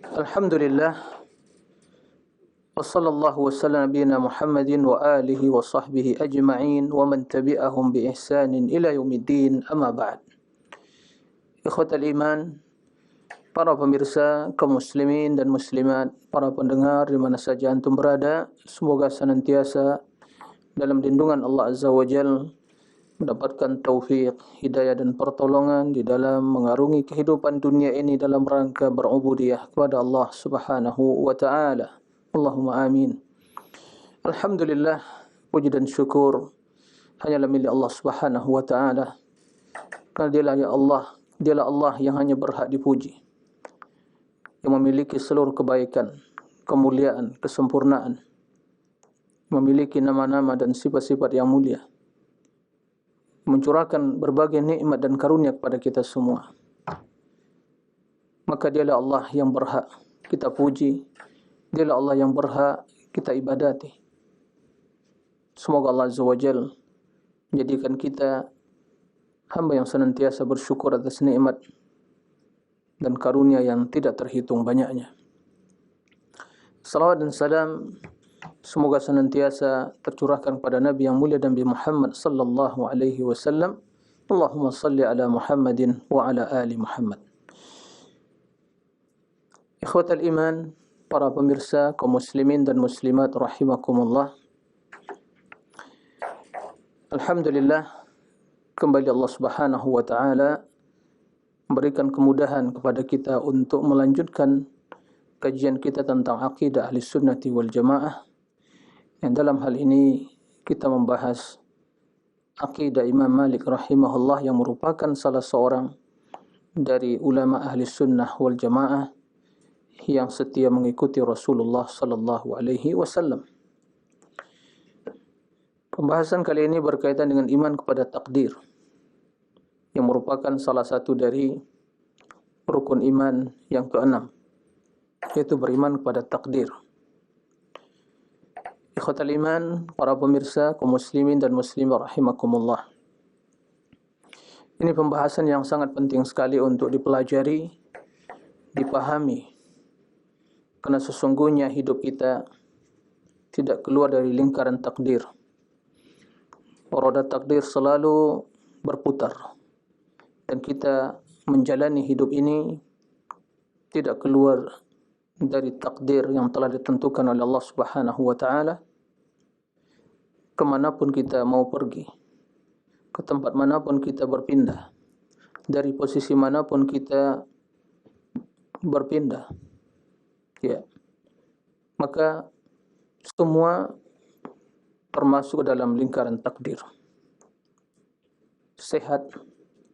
Alhamdulillah wa sallallahu wa sallam nabiyina Muhammadin wa alihi wa sahbihi ajma'in wa man tabi'ahum bi ihsanin ila yaumiddin, amma ba'd. Ikhwatal iman, para pemirsa kaum muslimin dan muslimat, para pendengar di mana saja antum berada, semoga senantiasa dalam lindungan Allah Azza wa Jalla, mendapatkan taufik, hidayah dan pertolongan di dalam mengarungi kehidupan dunia ini dalam rangka berubudiyah kepada Allah Subhanahu wa taala. Allahumma amin. Alhamdulillah, puji dan syukur hanyalah milik Allah Subhanahu wa taala. Karena dialah Allah yang hanya berhak dipuji, yang memiliki seluruh kebaikan, kemuliaan, kesempurnaan, memiliki nama-nama dan sifat-sifat yang mulia, mencurahkan berbagai nikmat dan karunia kepada kita semua. Maka dialah Allah yang berhak kita puji, dialah Allah yang berhak kita ibadati. Semoga Allah Azza wa Jalla menjadikan kita hamba yang senantiasa bersyukur atas nikmat dan karunia yang tidak terhitung banyaknya. Salawat dan salam semoga senantiasa tercurahkan kepada Nabi yang mulia Nabi Muhammad sallallahu alaihi wasallam. Allahumma salli ala Muhammadin wa ala ali Muhammad. Ikhwatal iman, para pemirsa kaum muslimin dan muslimat rahimakumullah. Alhamdulillah, kembali Allah Subhanahu wa taala memberikan kemudahan kepada kita untuk melanjutkan kajian kita tentang akidah ahli sunnati wal jamaah, yang dalam hal ini kita membahas akidah Imam Malik rahimahullah, yang merupakan salah seorang dari ulama ahli sunnah wal jamaah yang setia mengikuti Rasulullah sallallahu alaihi wasallam. Pembahasan kali ini berkaitan dengan iman kepada takdir, yang merupakan salah satu dari rukun iman yang keenam, yaitu beriman kepada takdir. Ikhwatal iman, para pemirsa kaum muslimin dan muslimah rahimakumullah. Ini pembahasan yang sangat penting sekali untuk dipelajari, dipahami, karena sesungguhnya hidup kita tidak keluar dari lingkaran takdir. Roda takdir selalu berputar, dan kita menjalani hidup ini tidak keluar dari takdir yang telah ditentukan oleh Allah Subhanahu wa taala. Kemanapun kita mau pergi, ke tempat manapun kita berpindah, dari posisi manapun kita berpindah, ya, maka semua termasuk dalam lingkaran takdir. Sehat,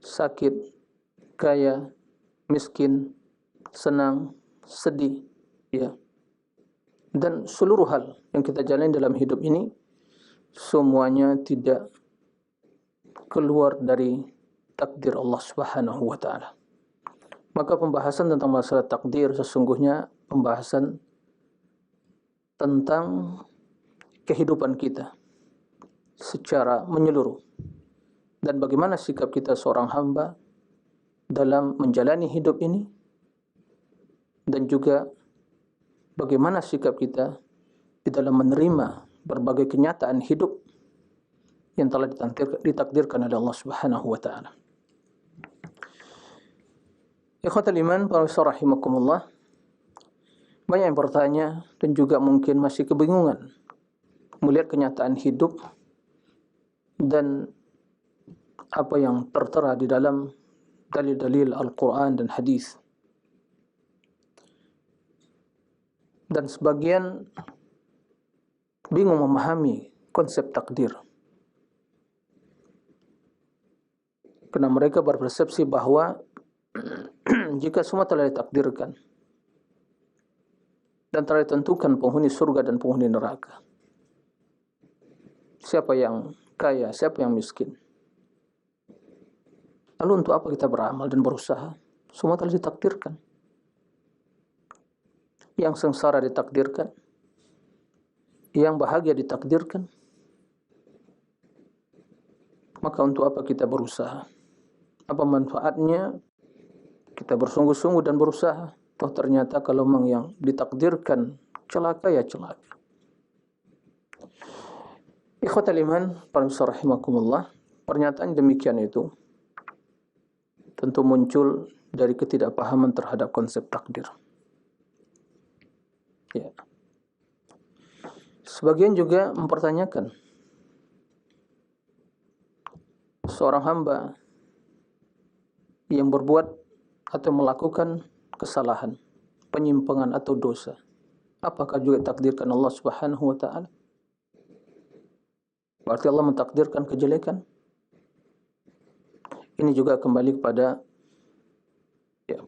sakit, kaya, miskin, senang, sedih, ya, dan seluruh hal yang kita jalani dalam hidup ini semuanya tidak keluar dari takdir Allah Subhanahu wa taala. Maka pembahasan tentang masalah takdir sesungguhnya pembahasan tentang kehidupan kita secara menyeluruh, dan bagaimana sikap kita seorang hamba dalam menjalani hidup ini, dan juga bagaimana sikap kita di dalam menerima berbagai kenyataan hidup yang telah ditakdirkan oleh Allah Subhanahu wa taala. Ikhwatal iman, para rahimakumullah, banyak yang bertanya dan juga mungkin masih kebingungan melihat kenyataan hidup dan apa yang tertera di dalam dalil-dalil Al-Quran dan hadis. Dan sebagian bingung memahami konsep takdir, karena mereka berpersepsi bahwa jika semua telah ditakdirkan dan telah ditentukan penghuni surga dan penghuni neraka, siapa yang kaya, siapa yang miskin, lalu untuk apa kita beramal dan berusaha? Semua telah ditakdirkan. Yang sengsara ditakdirkan, yang bahagia ditakdirkan. Maka untuk apa kita berusaha? Apa manfaatnya kita bersungguh-sungguh dan berusaha Toh ternyata kalau memang yang ditakdirkan celaka ya celaka. Ikhwatal iman, para rahimakumullah, pernyataan demikian itu tentu muncul dari ketidakpahaman terhadap konsep takdir. Ya. Sebagian juga mempertanyakan seorang hamba yang berbuat atau melakukan kesalahan, penyimpangan atau dosa, apakah juga takdirkan Allah Subhanahu wa taala? Berarti Allah mentakdirkan kejelekan? Ini juga kembali kepada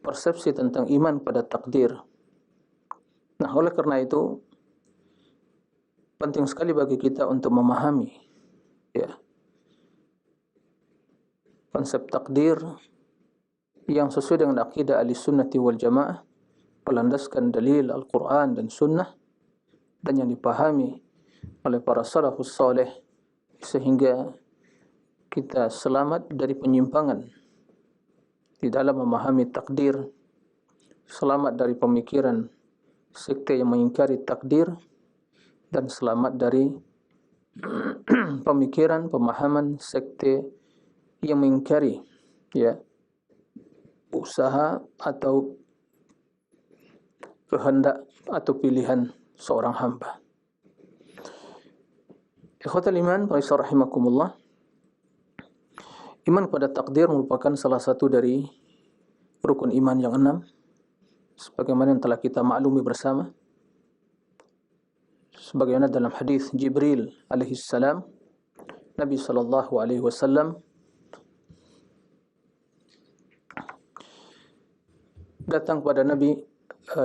persepsi tentang iman pada takdir. Nah, oleh karena itu penting sekali bagi kita untuk memahami konsep takdir yang sesuai dengan akidah Ahlussunnah wal Jamaah, berlandaskan dalil Al-Quran dan Sunnah, dan yang dipahami oleh para salafus saleh, sehingga kita selamat dari penyimpangan di dalam memahami takdir, selamat dari pemikiran sekte yang mengingkari takdir, dan selamat dari pemikiran, pemahaman sekte yang mengingkari usaha atau kehendak atau pilihan seorang hamba. Ikhwatal iman, rahimakumullah, iman pada takdir merupakan salah satu dari rukun iman yang 6, sebagaimana yang telah kita maklumi bersama. Sebagaimana dalam hadis Jibril alaihi salam, Nabi sallallahu alaihi wasallam datang pada Nabi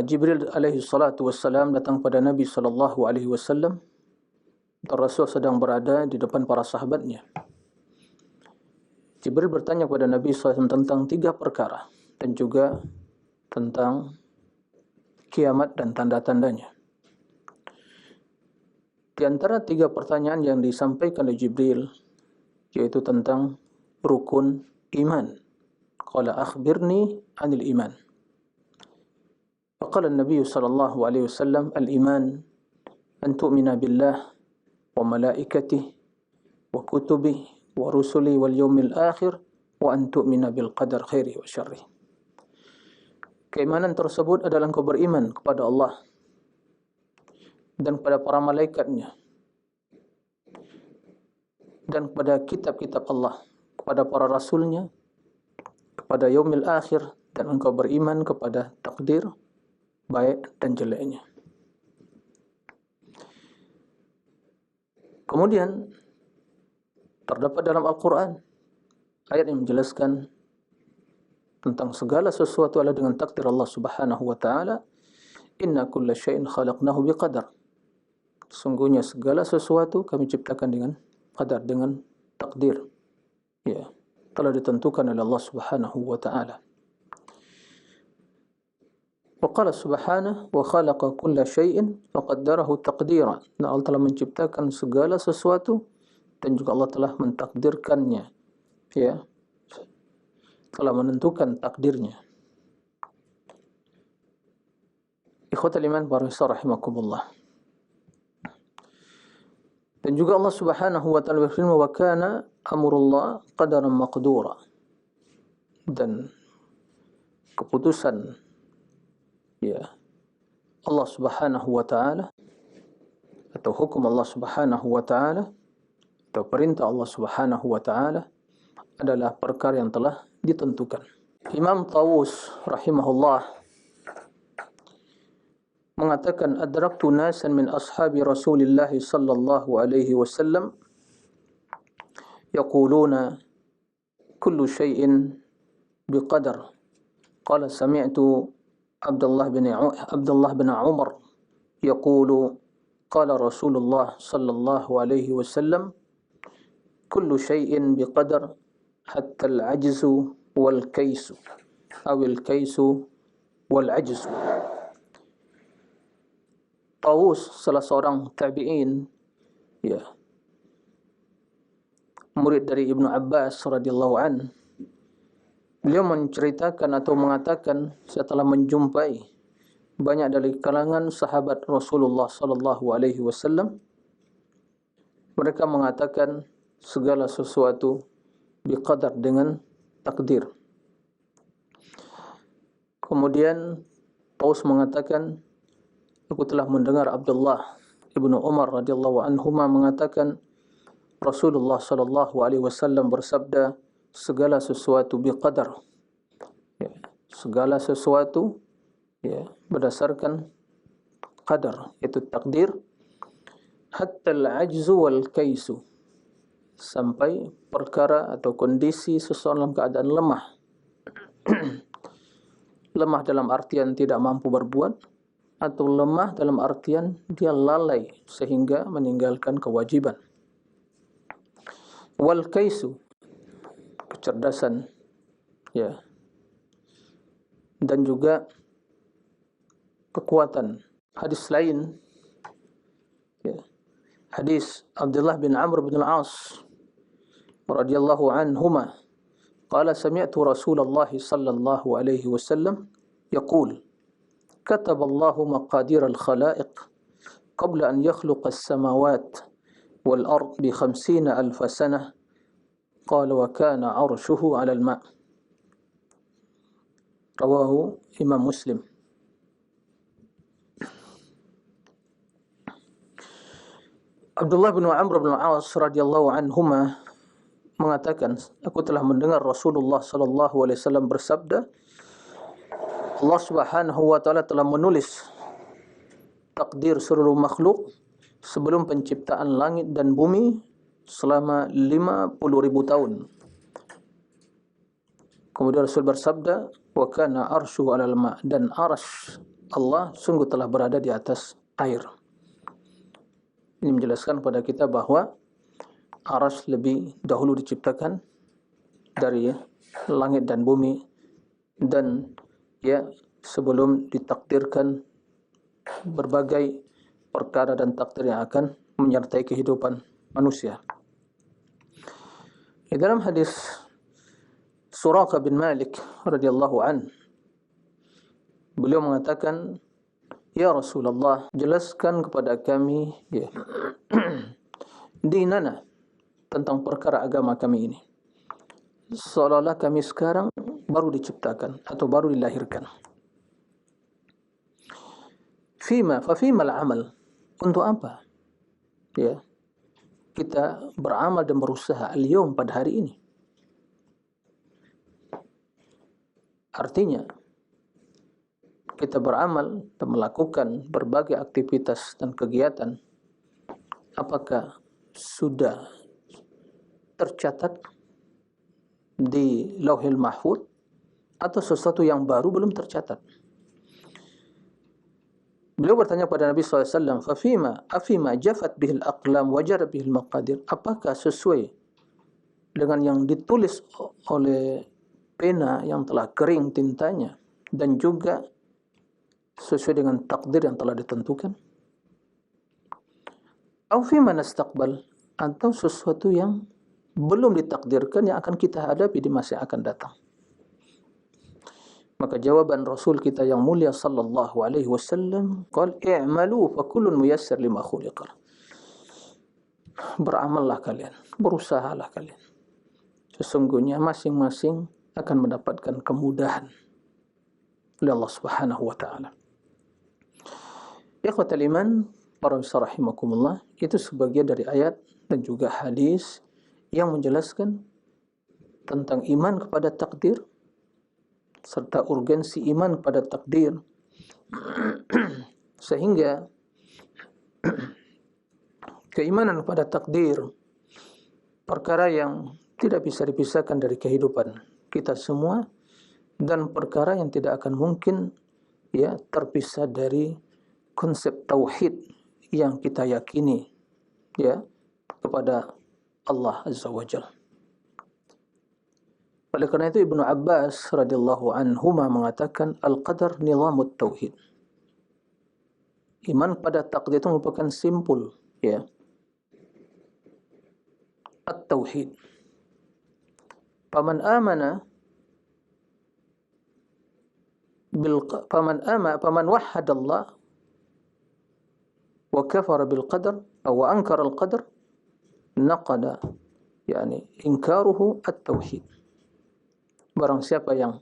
Jibril alaihi salatu wassalam datang pada Nabi sallallahu alaihi wasallam. Rasul sedang berada di depan para sahabatnya. Jibril bertanya kepada Nabi SAW tentang 3 perkara dan juga tentang kiamat dan tanda-tandanya. Di antara 3 pertanyaan yang disampaikan oleh Jibril, yaitu tentang rukun iman. Qala akhbirni anil iman. Faqala an-nabiy sallallahu alaihi wasallam, al-iman an tu'mina billah wa malaikatihi wa kutubihi wa rusulihi wal yawmil akhir wa an tu'mina bil qadar khairi wa syarri. Keimanan tersebut adalah engkau beriman kepada Allah dan kepada para malaikatnya dan kepada kitab-kitab Allah, kepada para rasulnya, kepada yaumil akhir, dan engkau beriman kepada takdir baik dan jeleknya. Kemudian terdapat dalam Al-Quran ayat yang menjelaskan tentang segala sesuatu adalah dengan takdir Allah Subhanahu wa taala. Inna kulla syai'in khalaqnahu biqadar. Sungguhnya segala sesuatu kami ciptakan dengan qadar, dengan takdir. Ya, telah ditentukan oleh Allah Subhanahu wa taala. Wa qala subhanahu wa khalaqa kulla syai'in faqaddarahu taqdira. Nah, Allah telah menciptakan segala sesuatu dan juga Allah telah mentakdirkannya, telah menentukan takdirnya. Ikhwatal iman, para rahimakumullah. Dan juga Allah Subhanahu wa taala berfirman, wa kana amrullah qadaran maqdura. Dan keputusan Allah Subhanahu wa taala atau hukum Allah Subhanahu wa taala atau perintah Allah Subhanahu wa taala adalah perkara yang telah ditentukan. Imam Tawus rahimahullah mengatakan, adraktu nasan min ashabi Rasulillah sallallahu alaihi wasallam yaquluna kullu syai'in biqadar. Qala sami'tu Abdullah bin Umar yaqulu qala Rasulullah sallallahu alaihi wasallam kullu syai'in biqadar hatta al-'ajzu wal kaisu aw al-kaisu wal 'ajzu. Tawus, salah seorang tabi'in, murid dari Ibnu Abbas radhiyallahu an, beliau menceritakan atau mengatakan, saya telah menjumpai banyak dari kalangan sahabat Rasulullah sallallahu alaihi wasallam mereka mengatakan segala sesuatu biqadar, dengan takdir. Kemudian Taus mengatakan, aku telah mendengar Abdullah ibnu Umar radhiyallahu anhuma mengatakan Rasulullah sallallahu alaihi wasallam bersabda, segala sesuatu biqadar. Ya, segala sesuatu ya berdasarkan qadar, itu takdir. Hatta al-ajzu wal kaisu, sampai perkara atau kondisi seseorang dalam keadaan lemah. Lemah dalam artian tidak mampu berbuat, atau lemah dalam artian dia lalai sehingga meninggalkan kewajiban. Wal kaisu, kecerdasan, ya, dan juga kekuatan. Hadis lain, ya, hadis Abdullah bin Amr bin al-As radhiyallahu anhuma qala sami'tu Rasulullah sallallahu alaihi wasallam yaqul kataba Allahu maqadir al-khalaiq qabla an yakhluqa as-samawat wal ard bi 50,000 sanah qala wa kana 'arshuhu 'ala al-ma'. Rawahu Imam Muslim. Abdullah bin Amr bin al-As radhiyallahu anhuma mengatakan, aku telah mendengar Rasulullah sallallahu alaihi wasallam bersabda, Allah Subhanahu wa taala telah menulis takdir seluruh makhluk sebelum penciptaan langit dan bumi selama 50,000 tahun. Kemudian Rasul bersabda, wa kana arsyu 'alal ma', dan arsy Allah sungguh telah berada di atas air. Ini menjelaskan kepada kita bahwa arsy lebih dahulu diciptakan dari langit dan bumi, dan ya sebelum ditakdirkan berbagai perkara dan takdir yang akan menyertai kehidupan manusia. Di dalam hadis Suraqah bin Malik radhiyallahu an, beliau mengatakan, ya Rasulullah, jelaskan kepada kami ya dinana, tentang perkara agama kami ini, seolah-olah kami sekarang baru diciptakan atau baru dilahirkan. Fafima al-amal, untuk apa ya kita beramal dan berusaha al-yawm, pada hari ini? Artinya kita beramal dan melakukan berbagai aktivitas dan kegiatan, apakah sudah tercatat di Lauhil Mahfuz atau sesuatu yang baru belum tercatat? Beliau bertanya pada Nabi SAW, afima jafat bihil aqlam wajar bihil maqadir, apakah sesuai dengan yang ditulis oleh pena yang telah kering tintanya, dan juga sesuai dengan takdir yang telah ditentukan? Au fima nastaqbal, atau sesuatu yang belum ditakdirkan yang akan kita hadapi di masa yang akan datang? Maka jawaban Rasul kita yang mulia sallallahu alaihi wasallam, qal i'malu fa kullun muyassar lima khuliqa. Beramallah kalian, berusahalah kalian, sesungguhnya masing-masing akan mendapatkan kemudahan oleh Allah Subhanahu wa taala. Ikhwatal iman, para rahimakumullah, itu sebagian dari ayat dan juga hadis yang menjelaskan tentang iman kepada takdir serta urgensi iman kepada takdir, sehingga keimanan kepada takdir perkara yang tidak bisa dipisahkan dari kehidupan kita semua, dan perkara yang tidak akan mungkin ya terpisah dari konsep tauhid yang kita yakini ya kepada Allah Azza wa Jalla. Oleh karena itu Ibnu Abbas radhiyallahu anhuma mengatakan al-qadar nizamut tauhid. Iman pada takdir itu merupakan simpul ya at-tauhid. Faman amana faman wahhadallah wa kafara bil qadar wa ankara al qadar naqada yani inkaruhu at-tauhid. Barang siapa yang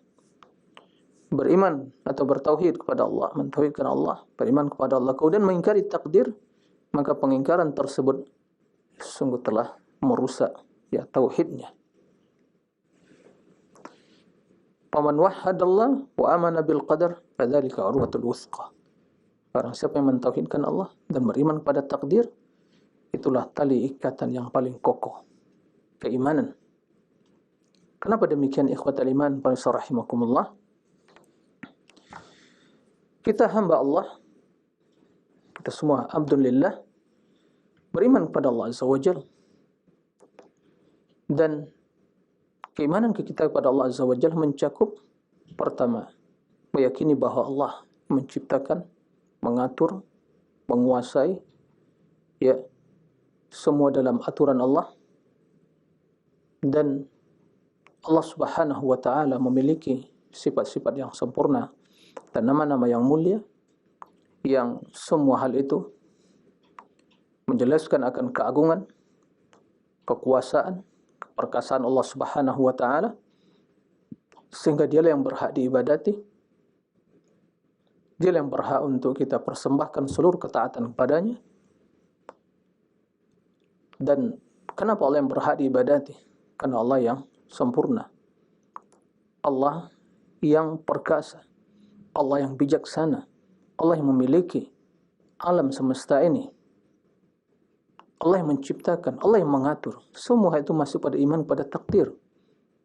beriman atau bertauhid kepada Allah, mentauhidkan Allah, beriman kepada Allah, kemudian mengingkari takdir, maka pengingkaran tersebut sungguh telah merusak ya tauhidnya. Faman wahhadallah wa amana bil qadar fadzalika urwatul wuthqa. Barang siapa yang mentauhidkan Allah dan beriman kepada takdir, itulah tali ikatan yang paling kokoh, keimanan. Kenapa demikian ikhwatal iman para rahimakumullah? Kita hamba Allah, kita semua abdulillah, beriman kepada Allah Azza wa Jalla. Dan keimanan kita kepada Allah Azza wa Jalla mencakup pertama, meyakini bahwa Allah menciptakan, mengatur, menguasai ya semua dalam aturan Allah, dan Allah Subhanahu wa taala memiliki sifat-sifat yang sempurna dan nama-nama yang mulia, yang semua hal itu menjelaskan akan keagungan, kekuasaan, keperkasaan Allah Subhanahu wa taala, sehingga dialah yang berhak diibadati, dialah yang berhak untuk kita persembahkan seluruh ketaatan kepadanya. Dan kenapa Allah yang berhak diibadati? Karena Allah yang sempurna, Allah yang perkasa, Allah yang bijaksana, Allah yang memiliki alam semesta ini, Allah yang menciptakan, Allah yang mengatur. Semua itu masuk pada iman pada takdir.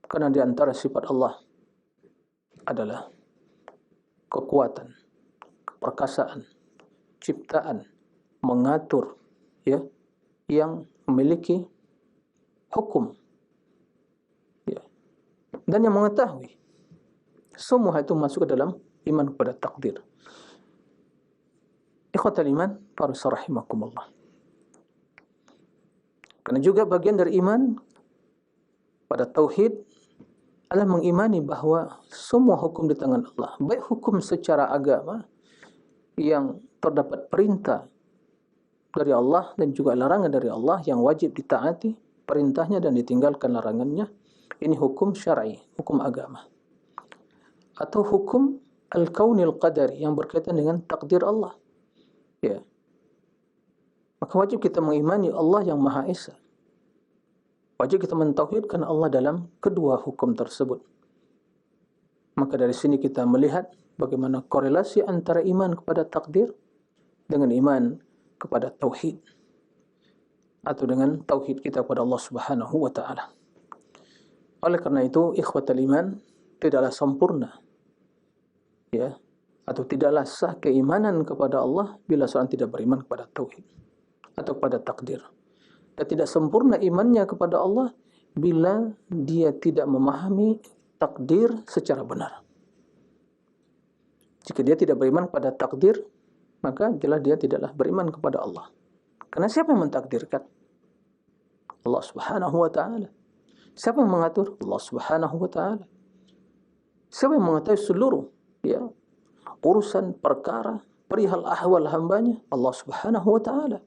Karena di antara sifat Allah adalah kekuatan, keperkasaan, ciptaan, mengatur, ya, yang memiliki hukum, ya, dan yang mengetahui. Semua itu masuk ke dalam iman kepada takdir. Ikhwatal iman, para rahimakumullah. Karena juga bagian dari iman pada tauhid adalah mengimani bahwa semua hukum di tangan Allah, baik hukum secara agama yang terdapat perintah dari Allah dan juga larangan dari Allah yang wajib ditaati perintahnya dan ditinggalkan larangannya. Ini hukum syar'i, hukum agama. Atau hukum al-kaunil qadari yang berkaitan dengan takdir Allah. Ya. Maka wajib kita mengimani Allah yang Maha Esa. Wajib kita mentauhidkan Allah dalam kedua hukum tersebut. Maka dari sini kita melihat bagaimana korelasi antara iman kepada takdir dengan iman kepada tauhid, atau dengan tauhid kita kepada Allah Subhanahu wa taala. Oleh karena itu, ikhwatal iman, tidaklah sempurna, ya, atau tidaklah sah keimanan kepada Allah bila seorang tidak beriman kepada tauhid atau kepada takdir. Dan tidak sempurna imannya kepada Allah bila dia tidak memahami takdir secara benar. Jika dia tidak beriman kepada takdir, maka jelas dia tidaklah beriman kepada Allah. Karena siapa yang mentakdirkan? Allah Subhanahu wa taala. Siapa yang mengatur? Allah Subhanahu wa taala. Siapa yang mengetahui seluruh, ya, urusan perkara perihal ahwal hambanya? Allah Subhanahu wa taala.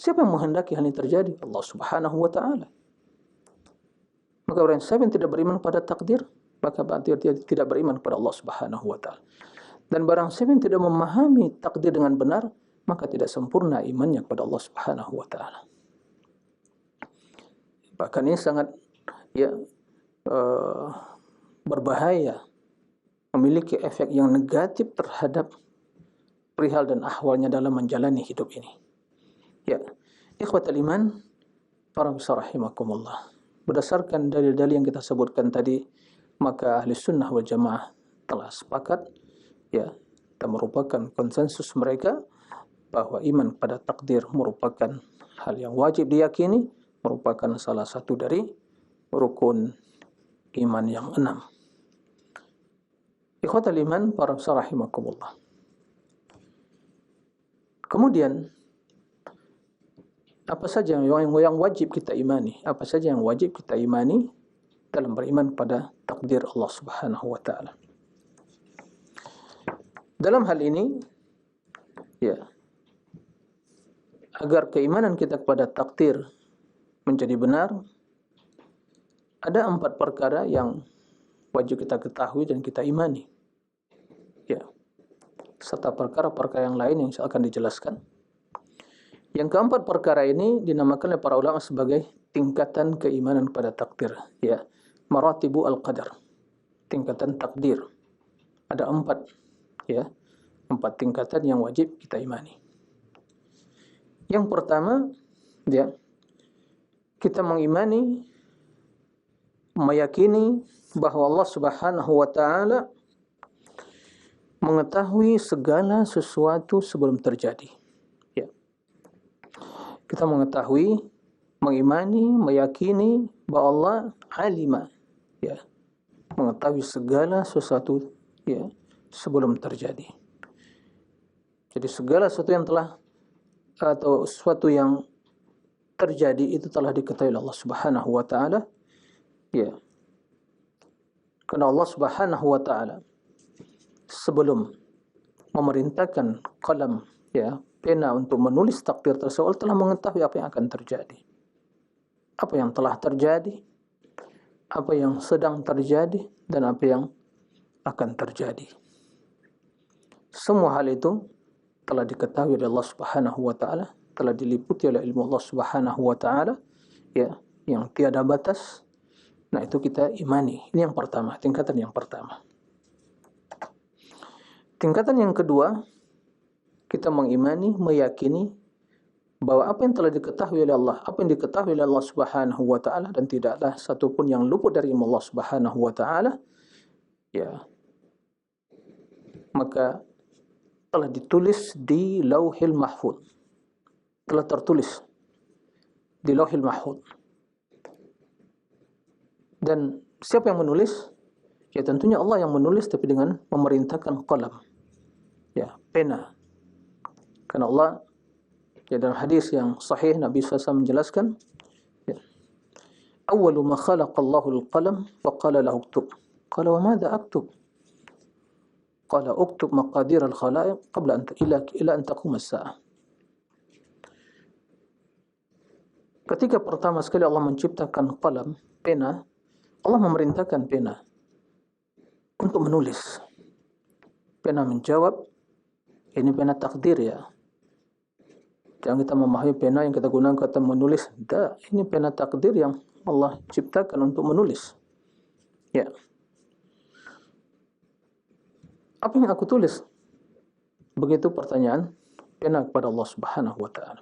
Siapa yang menghendaki hal ini terjadi? Allah Subhanahu wa taala. Maka orang yang tidak beriman pada takdir, maka berarti dia tidak beriman kepada Allah Subhanahu wa taala. Dan barang siapa yang tidak memahami takdir dengan benar, maka tidak sempurna imannya kepada Allah Subhanahu wa taala. Bahkan ini sangat, ya, berbahaya, memiliki efek yang negatif terhadap perihal dan ahwalnya dalam menjalani hidup ini. Ya, ikhwatal iman, para rahimakumullah. Berdasarkan dalil-dalil yang kita sebutkan tadi, maka ahli sunnah wal jamaah telah sepakat, ya, dan merupakan konsensus mereka bahwa iman pada takdir merupakan hal yang wajib diyakini, merupakan salah satu dari rukun iman yang 6. Ikhwatal iman, para rahimakumullah. Kemudian, apa saja yang wajib kita imani? Apa saja yang wajib kita imani dalam beriman pada takdir Allah Subhanahu wa taala? Dalam hal ini, ya, agar keimanan kita kepada takdir menjadi benar, ada 4 perkara yang wajib kita ketahui dan kita imani. Ya, serta perkara-perkara yang lain yang akan dijelaskan. Yang keempat perkara ini dinamakan oleh para ulama sebagai tingkatan keimanan kepada takdir. Ya, maratibu al-qadar, tingkatan takdir. Ada 4, ya, 4 tingkatan yang wajib kita imani. Yang pertama, ya, kita mengimani, meyakini bahwa Allah Subhanahu wa taala mengetahui segala sesuatu sebelum terjadi. Ya. Kita mengetahui, mengimani, meyakini bahwa Allah alima, ya, mengetahui segala sesuatu, ya, sebelum terjadi. Jadi segala sesuatu yang telah atau sesuatu yang terjadi itu telah diketahui oleh Allah Subhanahu wa taala. Ya. Karena Allah Subhanahu wa taala sebelum memerintahkan qalam, ya, pena untuk menulis takdir tersebut, telah mengetahui apa yang akan terjadi. Apa yang telah terjadi, apa yang sedang terjadi, dan apa yang akan terjadi. Semua hal itu telah diketahui oleh Allah Subhanahu wa taala, telah diliputi oleh ilmu Allah Subhanahu wa taala, ya, yang tiada batas. Nah, itu kita imani. Ini yang pertama, tingkatan yang pertama. Tingkatan yang kedua, kita mengimani, meyakini bahwa apa yang telah diketahui oleh Allah, apa yang diketahui oleh Allah Subhanahu wa taala, dan tidaklah satupun yang luput dari ilmu Allah Subhanahu wa taala, ya, maka telah ditulis di Lauhil Mahfuz. Telah tertulis di Lauhil Mahfuz. Dan siapa yang menulis? Ya, tentunya Allah yang menulis, tapi dengan memerintahkan qalam, ya, pena. Karena Allah, ya, dalam hadis yang sahih Nabi SAW menjelaskan, ya, awwalu ma khalaqallahu al-qalam wa qala lahu uktub. Qala wa madza aktub? Qala uktub maqadir al-khalaiq qabla an ila an taqum as-saah. Ketika pertama sekali Allah menciptakan qalam, pena, Allah memerintahkan pena untuk menulis. Pena menjawab, ini pena takdir, ya. Jangan kita memahami pena yang kita gunakan kata menulis. Tidak, ini pena takdir yang Allah ciptakan untuk menulis. Ya. Apa yang aku tulis? Begitu pertanyaan pena kepada Allah Subhanahu wa taala.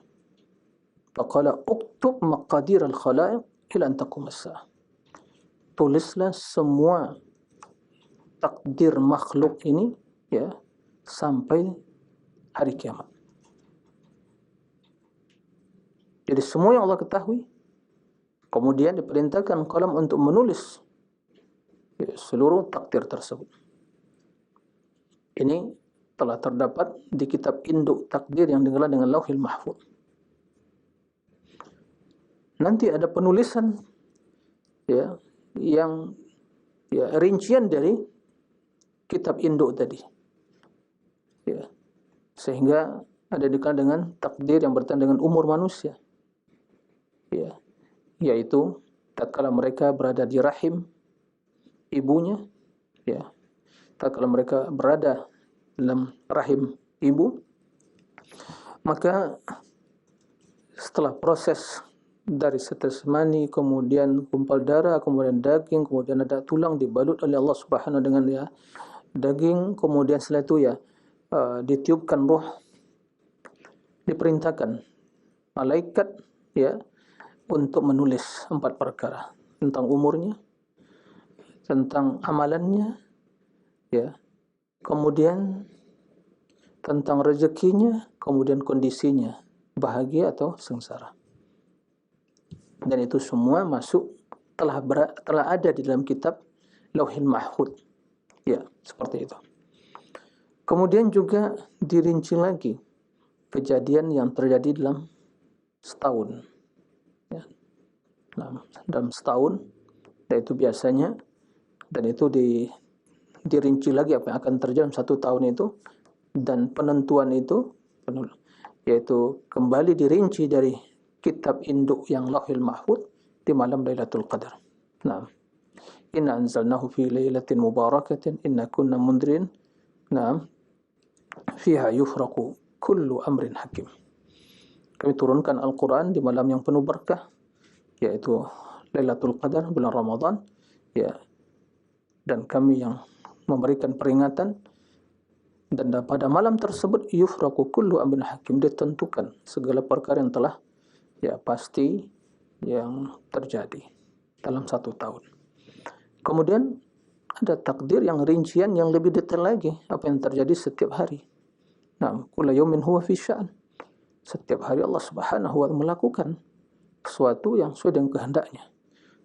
Faqala uktub maqadir al-khalaiq ila an taqum as-saah. Tulislah semua takdir makhluk ini, ya, sampai hari kiamat. Jadi semua yang Allah ketahui, kemudian diperintahkan qalam untuk menulis, ya, seluruh takdir tersebut. Ini telah terdapat di kitab induk takdir yang digelar dengan Lauhil Mahfuz. Nanti ada penulisan, ya, yang, ya, rincian dari kitab induk tadi, ya, sehingga ada dikenal dengan takdir yang berkaitan dengan umur manusia, ya, yaitu tatkala mereka berada di rahim ibunya, ya, tatkala mereka berada dalam rahim ibu, maka setelah proses dari setes mani, kemudian gumpal darah, kemudian daging, kemudian ada tulang dibalut oleh Allah Subhanahu dengan, ya, daging, kemudian setelah itu, ya, ditiupkan roh, diperintahkan malaikat, ya, untuk menulis 4 perkara tentang umurnya, tentang amalannya, ya, kemudian tentang rezekinya, kemudian kondisinya, bahagia atau sengsara. Dan itu semua masuk, telah ada di dalam kitab Lauhil Mahfuz. Ya, seperti itu. Kemudian juga dirinci lagi kejadian yang terjadi dalam setahun. Ya, dalam setahun, yaitu biasanya, dan itu dirinci lagi apa yang akan terjadi dalam 1 tahun itu, dan penentuan itu yaitu kembali dirinci dari kitab induk yang Lauhul Mahfuz di malam Lailatul Qadar. Naam. Inna anzalnahu fi lailatin mubarakatin inna kunna mundrin. Naam. Fiha yufraqu kullu amrin hakim. Kami turunkan Al-Quran di malam yang penuh berkah, yaitu Lailatul Qadar, bulan Ramadan, ya. Dan kami yang memberikan peringatan, dan pada malam tersebut yufraqu kullu amrin hakim, ditentukan segala perkara yang telah pasti yang terjadi dalam satu tahun. Kemudian ada takdir yang rincian yang lebih detail lagi, apa yang terjadi setiap hari. Nah, kullu yaumin huwa fi sya'an. Setiap hari Allah Subhanahu wa ta'ala melakukan sesuatu yang sesuai dengan kehendaknya.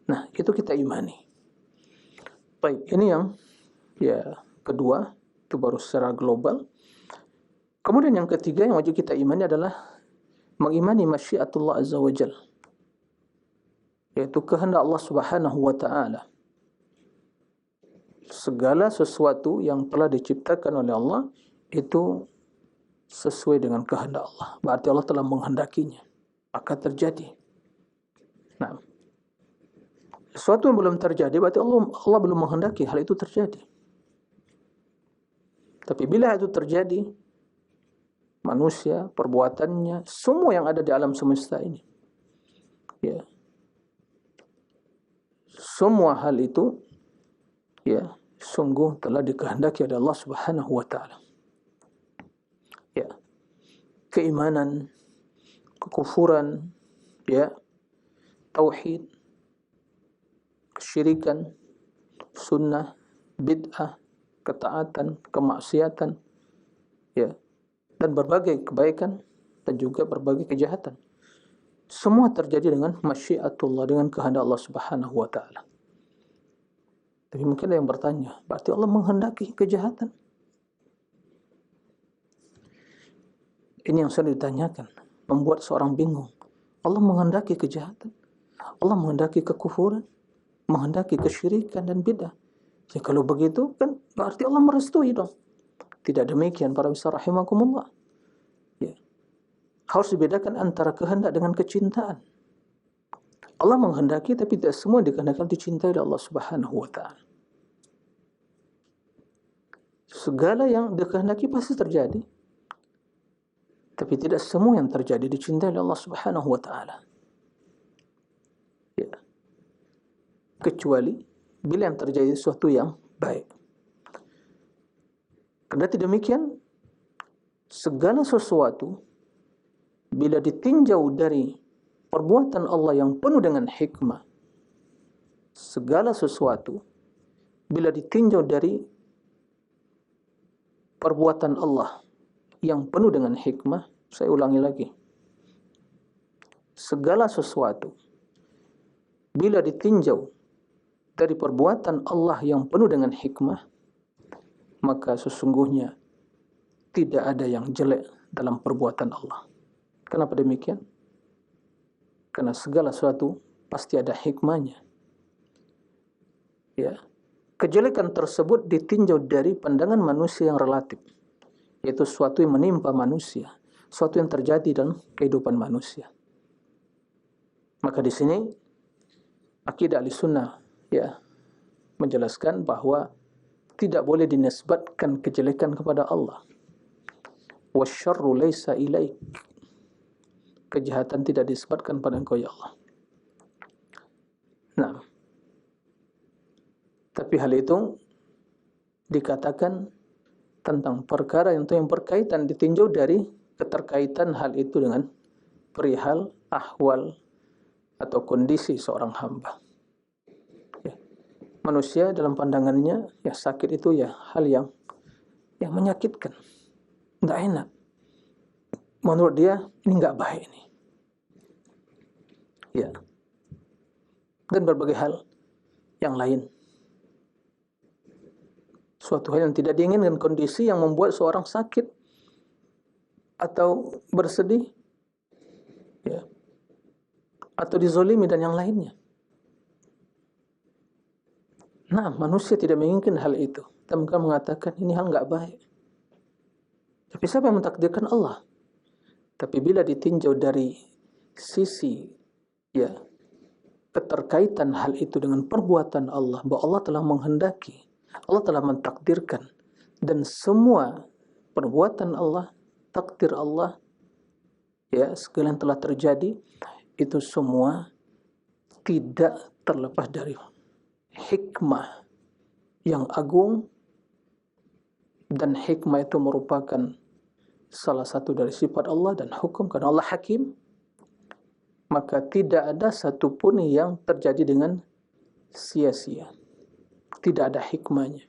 Nah, itu kita imani. Baik, ini yang kedua, itu baru secara global. Kemudian yang ketiga yang wajib kita imani adalah mengimani masyiatullah azza wa jalla, yaitu kehendak Allah Subhanahu wa ta'ala. Segala sesuatu yang telah diciptakan oleh Allah itu sesuai dengan kehendak Allah. Berarti Allah telah menghendakinya, maka terjadi. Nah, sesuatu yang belum terjadi berarti Allah belum menghendaki hal itu terjadi. Tapi bila itu terjadi, manusia, perbuatannya, semua yang ada di alam semesta ini, semua hal itu sungguh telah dikehendaki oleh Allah Subhanahu wa ta'ala. Keimanan, kekufuran, tauhid, kesyirikan, sunnah, bid'ah, ketaatan, kemaksiatan, dan berbagai kebaikan dan juga berbagai kejahatan. Semua terjadi dengan masyiatullah, dengan kehendak Allah Subhanahu wa ta'ala. Tapi mungkin ada yang bertanya, berarti Allah menghendaki kejahatan? Ini yang sering ditanyakan, membuat seorang bingung. Allah menghendaki kejahatan, Allah menghendaki kekufuran, menghendaki kesyirikan dan bid'ah. Ya, kalau begitu kan berarti Allah merestui dong. Tidak demikian para besar rahimakumullah. Harus dibedakan antara kehendak dengan kecintaan. Allah menghendaki, tapi tidak semua dikehendaki dicintai oleh Allah Subhanahu wa ta'ala. Segala yang dikehendaki pasti terjadi, tapi tidak semua yang terjadi dicintai oleh Allah Subhanahu wa ta'ala. Kecuali bila yang terjadi sesuatu yang baik. Karena demikian, segala sesuatu bila ditinjau dari perbuatan Allah yang penuh dengan hikmah, segala sesuatu bila ditinjau dari perbuatan Allah yang penuh dengan hikmah, saya ulangi lagi, segala sesuatu bila ditinjau dari perbuatan Allah yang penuh dengan hikmah, maka sesungguhnya tidak ada yang jelek dalam perbuatan Allah. Kenapa demikian? Karena segala sesuatu pasti ada hikmahnya. Kejelekan tersebut ditinjau dari pandangan manusia yang relatif, yaitu sesuatu yang menimpa manusia, sesuatu yang terjadi dalam kehidupan manusia. Maka di sini akidah Ahlussunnah menjelaskan bahwa tidak boleh dinisbatkan kejelekan kepada Allah. Wasyarru laisa ilaik. Kejahatan tidak disebutkan pada engkau ya Allah. Nah, tapi hal itu dikatakan tentang perkara yang berkaitan, ditinjau dari keterkaitan hal itu dengan perihal, ahwal, atau kondisi seorang hamba. Manusia dalam pandangannya, sakit itu hal yang menyakitkan, tidak enak. Menurut dia ini nggak baik ini. Dan berbagai hal yang lain. Suatu hal yang tidak diinginkan, kondisi yang membuat seorang sakit atau bersedih, atau dizolimi dan yang lainnya. Nah, manusia tidak menginginkan hal itu. Mereka mengatakan ini hal nggak baik. Tapi siapa yang mentakdirkan? Allah. Tapi bila ditinjau dari sisi ya keterkaitan hal itu dengan perbuatan Allah, bahwa Allah telah menghendaki, Allah telah mentakdirkan, dan semua perbuatan Allah, takdir Allah, ya segala yang telah terjadi itu semua tidak terlepas dari hikmah yang agung, dan hikmah itu merupakan salah satu dari sifat Allah dan hukum, karena Allah hakim. Maka tidak ada satupun yang terjadi dengan sia-sia, tidak ada hikmahnya.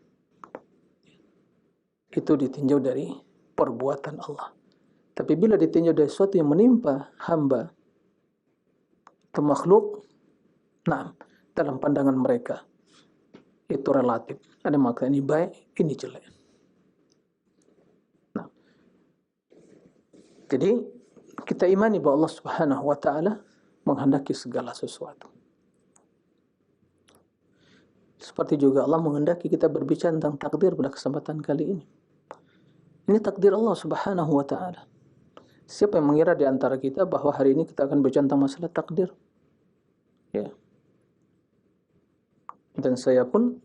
Itu ditinjau dari perbuatan Allah. Tapi bila ditinjau dari sesuatu yang menimpa hamba atau makhluk, nah, dalam pandangan mereka itu relatif. Ada makna ini baik, ini jelek. Nah, jadi kita imani bahwa Allah Subhanahu wa taala menghendaki segala sesuatu. Seperti juga Allah menghendaki kita berbicara tentang takdir pada kesempatan kali ini. Ini takdir Allah Subhanahu wa taala. Siapa yang mengira di antara kita bahwa hari ini kita akan berbicara tentang masalah takdir? Ya. Dan saya pun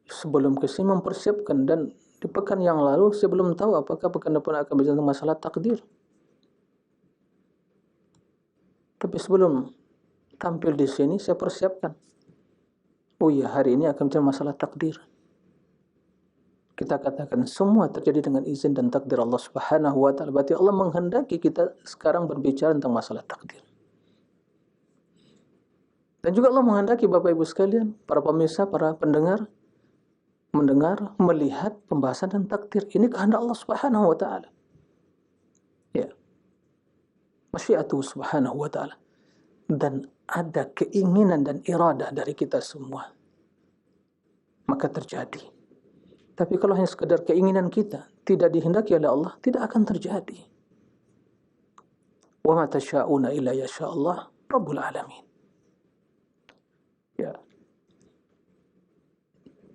sebelum kesini mempersiapkan, dan di pekan yang lalu saya belum tahu apakah pekan depan akan berbicara tentang masalah takdir. Tapi sebelum tampil di sini saya persiapkan. Oh iya, hari ini akan bicara masalah takdir. Kita katakan semua terjadi dengan izin dan takdir Allah Subhanahu wa taala. Berarti Allah menghendaki kita sekarang berbicara tentang masalah takdir. Dan juga Allah menghendaki Bapak Ibu sekalian, para pemirsa, para pendengar, mendengar, melihat pembahasan tentang takdir. Ini kehendak Allah Subhanahu wa taala. Ya. Masyiatuhu Subhanahu wa taala. Dan ada keinginan dan iradah dari kita semua, maka terjadi. Tapi kalau hanya sekedar keinginan kita, tidak dihendaki oleh Allah, tidak akan terjadi. Wa ma tasyauna illa yasha Allah Rabbul Alamin. Ya.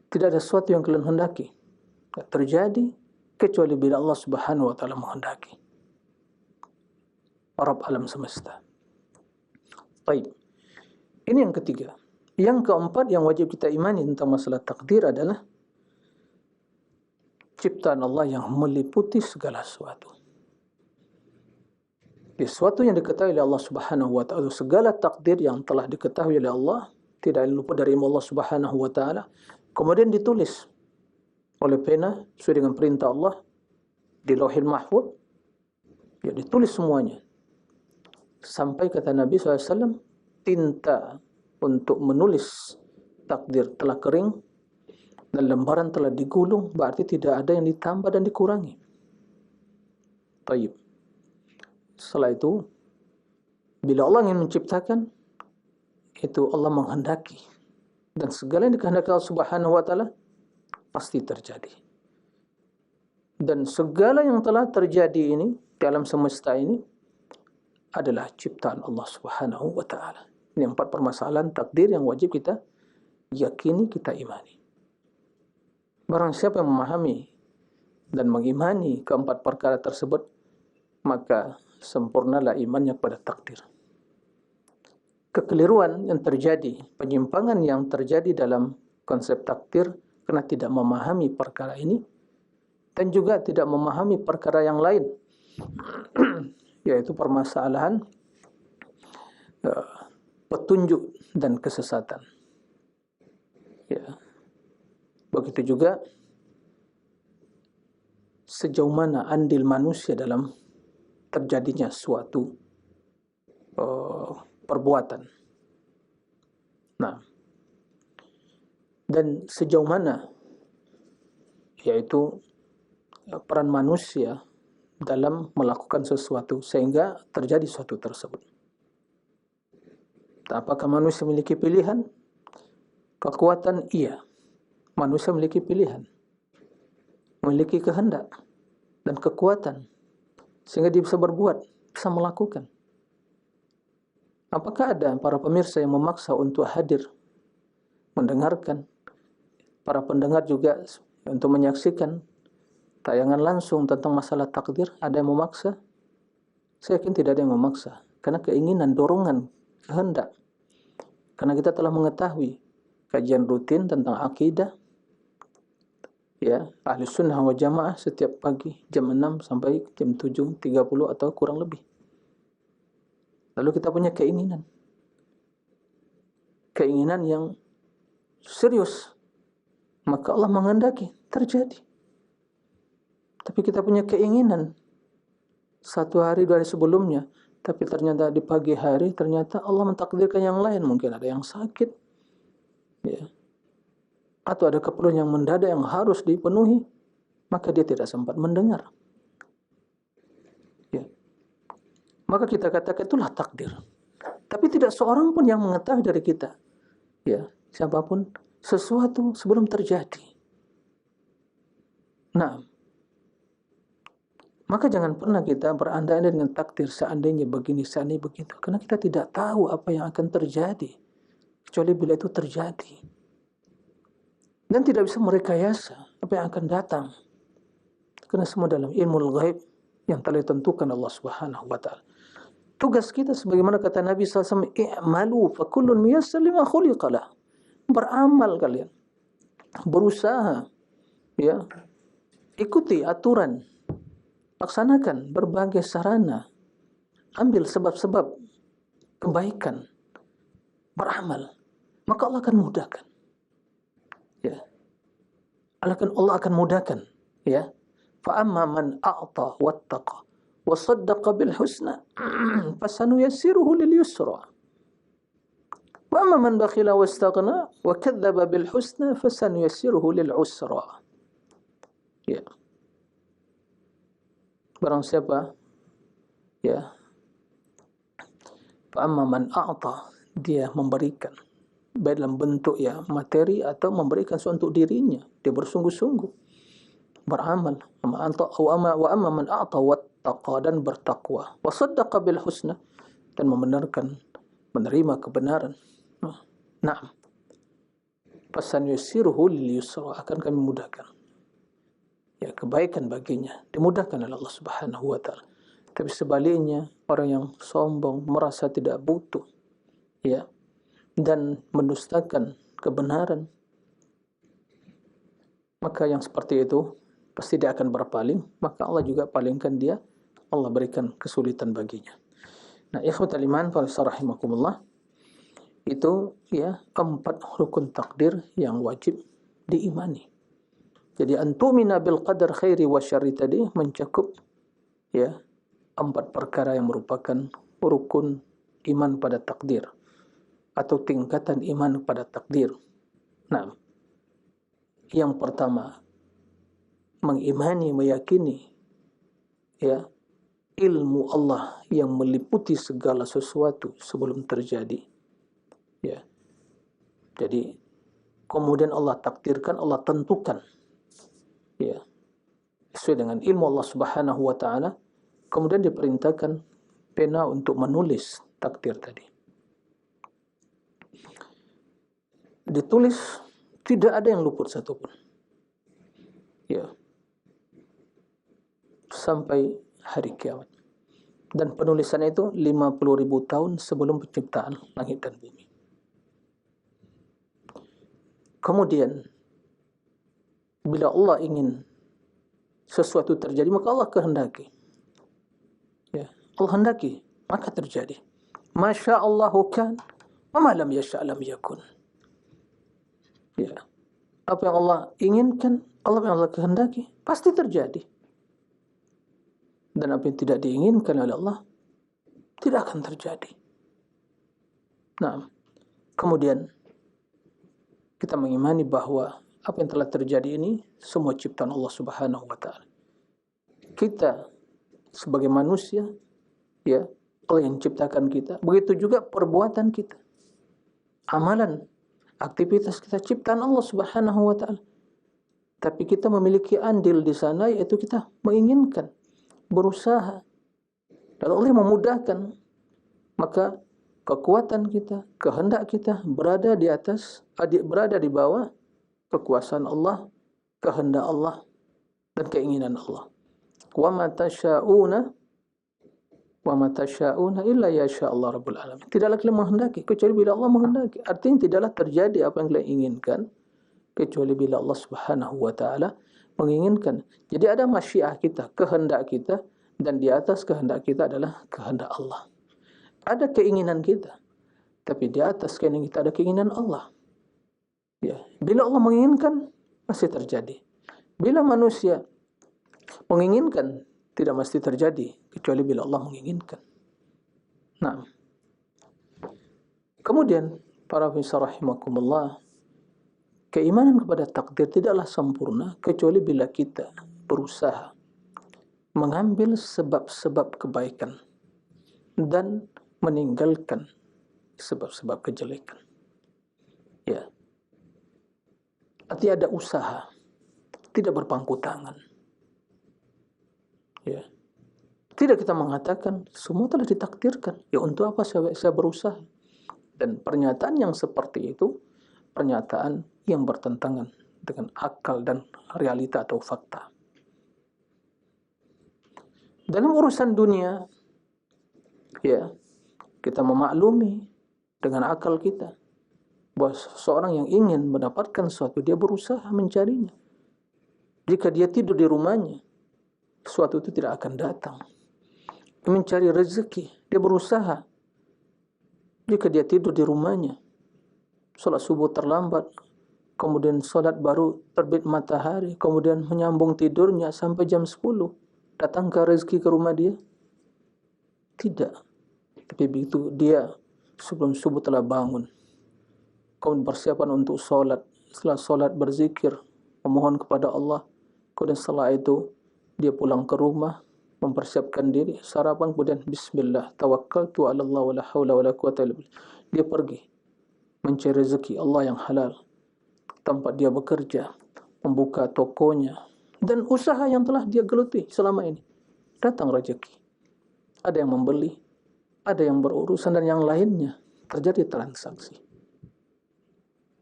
Tidak ada sesuatu yang kalian hendaki terjadi kecuali bila Allah Subhanahu wa taala menghendaki. Rabb alam semesta. Baik. Ini yang ketiga. Yang keempat yang wajib kita imani tentang masalah takdir adalah ciptaan Allah yang meliputi segala sesuatu. Sesuatu yang diketahui oleh Allah Subhanahu wa taala, segala takdir yang telah diketahui oleh Allah, tidak luput dari ilmu Allah Subhanahu wa taala, kemudian ditulis oleh pena sesuai dengan perintah Allah di Lauhil Mahfuz. Ya, ditulis semuanya. Sampai kata Nabi SAW, tinta untuk menulis takdir telah kering dan lembaran telah digulung, berarti tidak ada yang ditambah dan dikurangi. Baik. Setelah itu, bila Allah ingin menciptakan, itu Allah menghendaki. Dan segala yang dikehendaki Allah Subhanahu wa taala pasti terjadi. Dan segala yang telah terjadi ini dalam semesta ini adalah ciptaan Allah Subhanahu wa taala. Ini 4 permasalahan takdir yang wajib kita yakini, kita imani. Barang siapa yang memahami dan mengimani keempat perkara tersebut, maka sempurnalah imannya pada takdir. Kekeliruan yang terjadi, penyimpangan yang terjadi dalam konsep takdir karena tidak memahami perkara ini dan juga tidak memahami perkara yang lain, yaitu permasalahan petunjuk dan kesesatan. Ya. Begitu juga sejauh mana andil manusia dalam terjadinya suatu perbuatan. Nah, dan sejauh mana yaitu peran manusia dalam melakukan sesuatu sehingga terjadi sesuatu tersebut. Apakah manusia memiliki pilihan? Kekuatan, iya. Manusia memiliki pilihan, memiliki kehendak dan kekuatan sehingga dia bisa berbuat, bisa melakukan. Apakah ada para pemirsa yang memaksa untuk hadir mendengarkan, para pendengar juga untuk menyaksikan tayangan langsung tentang masalah takdir, ada yang memaksa? Saya yakin tidak ada yang memaksa. Karena keinginan, dorongan, kehendak. Karena kita telah mengetahui kajian rutin tentang akidah, ya, ahli sunnah wa jamaah setiap pagi jam 6 sampai jam 7.30 atau kurang lebih. Lalu kita punya keinginan yang serius, maka Allah menghendaki terjadi. Tapi kita punya keinginan 1 hari 2 hari sebelumnya, tapi ternyata di pagi hari ternyata Allah mentakdirkan yang lain, mungkin ada yang sakit, ya, atau ada keperluan yang mendadak yang harus dipenuhi, maka dia tidak sempat mendengar. Ya. Maka kita katakan itulah takdir. Tapi tidak seorang pun yang mengetahui dari kita, ya, siapapun, sesuatu sebelum terjadi. Nah, maka jangan pernah kita berandai-andai dengan takdir, seandainya begini, seandainya begitu. Karena kita tidak tahu apa yang akan terjadi, kecuali bila itu terjadi. Dan tidak bisa merekayasa apa yang akan datang. Karena semua dalam ilmu ghaib yang telah ditentukan Allah Subhanahu wa taala. Tugas kita sebagaimana kata Nabi SAW, i'malu fa kullun miyassar lima khuliqa lah. Beramal kalian. Berusaha, ya. Ikuti aturan. Laksanakan berbagai sarana. Ambil sebab-sebab kebaikan. Beramal. Maka Allah akan mudahkan. Ya. Allah akan mudahkan, ya. Fa amma man a'ta wattaqa wa saddaqa bil husna fasanuyassiruhu lil yusra. Wa amma man bakhila wastaghna wa kadzdzaba bil husna fasanuyassiruhu lil usra. Ya. Barang siapa, ya, fa amma man a'ta, dia memberikan, baik dalam bentuk, ya, materi atau memberikan sesuatu untuk dirinya, dia bersungguh-sungguh beramal. Wa amma man a'ta wattaqa, dan bertakwa, wa saddaqa bil husna, dan membenarkan, menerima kebenaran. Na'am. Fasanuyassiruhu lil yusra, akan kami mudahkan, ya, kebaikan baginya, dimudahkan oleh Allah Subhanahu wa taala. Tapi sebaliknya, orang yang sombong, merasa tidak butuh, ya, dan mendustakan kebenaran, maka yang seperti itu pasti dia akan berpaling, maka Allah juga palingkan dia, Allah berikan kesulitan baginya. Nah, ikhwatal iman rahimakumullah, itu, ya, 4 rukun takdir yang wajib diimani. Jadi antumina bil qadar khairi wa syarri tadi mencakup, ya, 4 perkara yang merupakan rukun iman pada takdir atau tingkatan iman pada takdir. Nah, yang pertama, mengimani, meyakini, ya, ilmu Allah yang meliputi segala sesuatu sebelum terjadi, ya. Jadi kemudian Allah takdirkan, Allah tentukan, ya, sesuai dengan ilmu Allah Subhanahu wa taala, kemudian diperintahkan pena untuk menulis takdir tadi. Ditulis, tidak ada yang luput satupun, ya, sampai hari kiamat. Dan penulisan itu 50.000 tahun sebelum penciptaan langit dan bumi. Kemudian bila Allah ingin sesuatu terjadi, maka Allah kehendaki, ya, Allah hendaki, maka terjadi. Masya Allahu kan, wa ma lam yasha' lam yakun. Ya, apa yang Allah inginkan, apa yang Allah kehendaki, pasti terjadi. Dan apa yang tidak diinginkan oleh Allah, tidak akan terjadi. Nah, kemudian kita mengimani bahwa apa yang telah terjadi ini semua ciptaan Allah Subhanahu wa taala. Kita sebagai manusia, ya, Allah yang ciptakan kita. Begitu juga perbuatan kita. Amalan, aktivitas kita ciptaan Allah Subhanahu wa taala. Tapi kita memiliki andil di sana, yaitu kita menginginkan, berusaha. Dan Allah memudahkan. Maka kekuatan kita, kehendak kita berada di atas, berada di bawah kekuasaan Allah, kehendak Allah. dan keinginan Allah. Wa ma tasya'una illa yasha Allah rabbul alamin. Tidaklah kalian menghendaki kecuali bila Allah menghendaki. Artinya tidaklah terjadi apa yang kalian inginkan kecuali bila Allah Subhanahu wa taala menginginkan. Jadi ada masyiah kita, kehendak kita, dan di atas kehendak kita adalah kehendak Allah. Ada keinginan kita, tapi di atas keinginan kita ada keinginan Allah. Ya, bila Allah menginginkan pasti terjadi. Bila manusia menginginkan tidak mesti terjadi kecuali bila Allah menginginkan. Nah, kemudian para pemirsa rahimakumullah, keimanan kepada takdir tidaklah sempurna kecuali bila kita berusaha mengambil sebab-sebab kebaikan dan meninggalkan sebab-sebab kejelekan. Ya. Artinya ada usaha, tidak berpangku tangan. Ya. Tidak kita mengatakan semua telah ditakdirkan. Ya untuk apa saya berusaha? Dan pernyataan yang seperti itu pernyataan yang bertentangan dengan akal dan realita atau fakta. Dalam urusan dunia, ya, kita memaklumi dengan akal kita bahwa seorang yang ingin mendapatkan sesuatu, dia berusaha mencarinya. Jika dia tidur di rumahnya, sesuatu itu tidak akan datang. Mencari rezeki, dia berusaha. Jika dia tidur di rumahnya, sholat subuh terlambat, kemudian sholat baru terbit matahari, kemudian menyambung tidurnya sampai jam 10, datangkah rezeki ke rumah dia? Tidak. Tapi begitu dia sebelum subuh telah bangun, kemudian persiapan untuk sholat, setelah sholat berzikir, memohon kepada Allah, kemudian setelah itu dia pulang ke rumah, mempersiapkan diri, sarapan, kemudian bismillah, tawakkaltu 'ala Allah wala haula wala quwata illa billah. Dia pergi mencari rezeki Allah yang halal, tempat dia bekerja, membuka tokonya, dan usaha yang telah dia geluti selama ini. Datang rezeki. Ada yang membeli, ada yang berurusan, dan yang lainnya. Terjadi transaksi.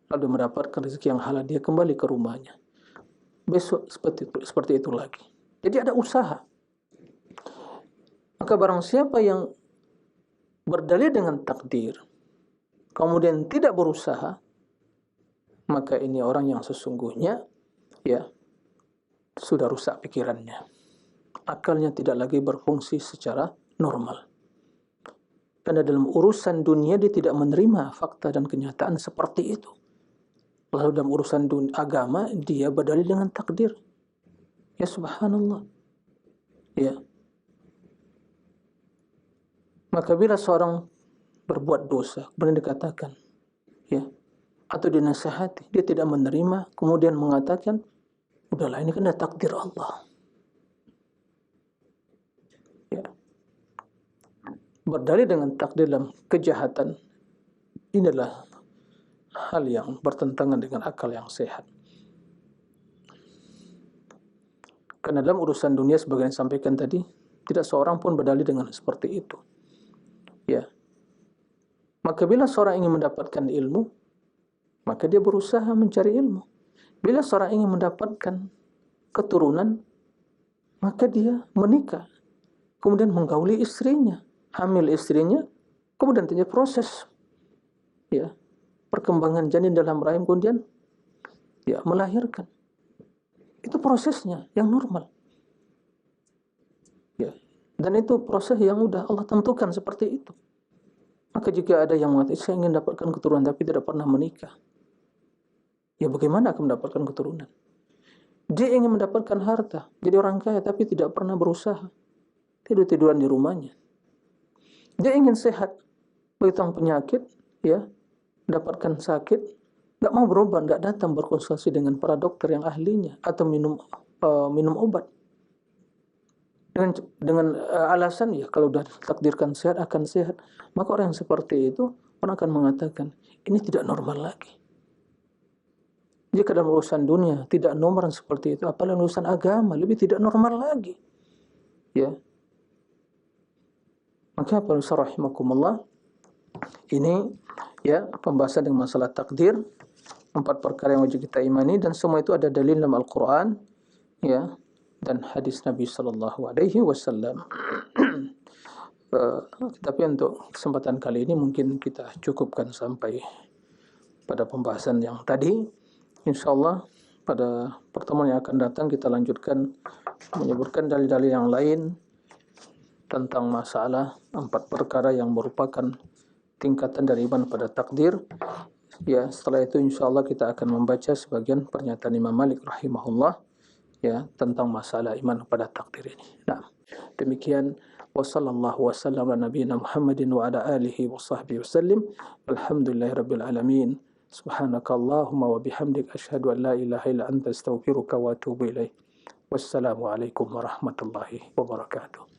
Lalu mendapatkan rezeki yang halal, dia kembali ke rumahnya. Besok seperti itu lagi. Jadi ada usaha. Maka barang siapa yang berdalil dengan takdir, kemudian tidak berusaha, maka ini orang yang sesungguhnya ya sudah rusak pikirannya. Akalnya tidak lagi berfungsi secara normal. Karena dalam urusan dunia dia tidak menerima fakta dan kenyataan seperti itu. Lalu dalam urusan agama dia berdalil dengan takdir. Ya subhanallah. Ya. Maka bila seorang berbuat dosa, kemudian dikatakan, ya, atau dinasihati, dia tidak menerima, kemudian mengatakan, udahlah ini kan takdir Allah. Ya. Berdalil dengan takdir dalam kejahatan, inilah hal yang bertentangan dengan akal yang sehat. Karena dalam urusan dunia, sebagian sampaikan tadi, tidak seorang pun berdalil dengan seperti itu. Ya. Maka bila seorang ingin mendapatkan ilmu, maka dia berusaha mencari ilmu. Bila seorang ingin mendapatkan keturunan, maka dia menikah, kemudian menggauli istrinya, hamil istrinya, kemudian terjadi proses ya perkembangan janin dalam rahim, kemudian ya melahirkan. Itu prosesnya yang normal. Ya. Dan itu proses yang udah Allah tentukan seperti itu. Maka jika ada yang mengatakan, saya ingin dapatkan keturunan tapi tidak pernah menikah, ya bagaimana akan mendapatkan keturunan? Dia ingin mendapatkan harta, jadi orang kaya tapi tidak pernah berusaha, tidur-tiduran di rumahnya. Dia ingin sehat, begitu penyakit, ya, mendapatkan sakit, nggak mau berobat, nggak datang berkonsultasi dengan para dokter yang ahlinya atau minum obat. Dengan alasan ya kalau sudah ditakdirkan sehat akan sehat, maka orang yang seperti itu orang akan mengatakan ini tidak normal lagi. Jika dalam urusan dunia tidak normal seperti itu, apalagi urusan agama lebih tidak normal lagi. Ya. Maka para rahimakumullah, ini ya pembahasan dengan masalah takdir, 4 perkara yang wajib kita imani, dan semua itu ada dalil dalam Al-Quran, ya. dan hadis Nabi Sallallahu Alaihi Wasallam. Tapi untuk kesempatan kali ini mungkin kita cukupkan sampai pada pembahasan yang tadi. InsyaAllah pada pertemuan yang akan datang kita lanjutkan menyebutkan dalil-dalil yang lain tentang masalah 4 perkara yang merupakan tingkatan dari iman pada takdir. Ya, setelah itu insyaallah kita akan membaca sebagian pernyataan Imam Malik rahimahullah ya tentang masalah iman pada takdir ini. Nah, demikian wa sallallahu wasallam ala nabiyina Muhammadin wa ala alihi wa sahbihi wasallim. Alhamdulillahirabbil alamin. Subhanakallahumma wa bihamdik asyhadu an la ilaha illa anta astaghfiruka wa atubu ilaik. Wassalamu alaikum warahmatullahi wabarakatuh.